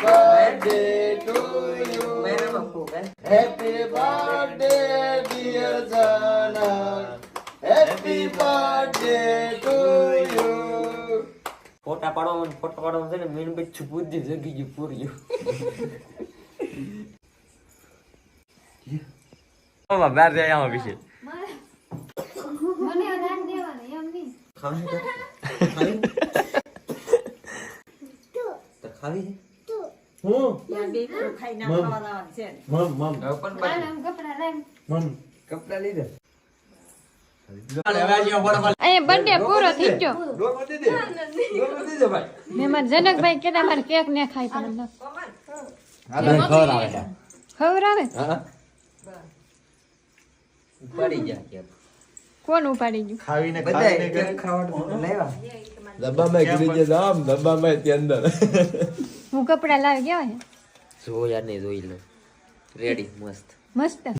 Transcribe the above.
birthday to you. Happy birthday, dear Jana. Happy birthday to you. ફોટા પાડવામાં છે ને મીનભાઈ છુપુજી જગી ગયું પૂર્યું. મામા બહાર જાય આમાં વિશે. મને દાન દેવાને એમ નહીં. તો ખાવી હું યાર બે તો ખાઈ ના ખાવાના છે મમ હાલ આમ કપડા લાવ. કપડા લીધે. અહીંયા બર્થડે પૂરો થઈ ગયો. મહેમાન જનકભાઈ કેતા મારે કેક ને ખાઈ પણ ખવડાવે. ઉપાડી ગયા કે કોણ ઉપાડી ગયું? ખાવીને બધાય કેક ખાવાનું લેવા. ડબ્બામાં ગીરી જે દામ ડબ્બામાં તે અંદર હું કપડા લાવી કેવા છે જો યાર નહીં જોઈ લે રેડી મસ્ત મસ્ત.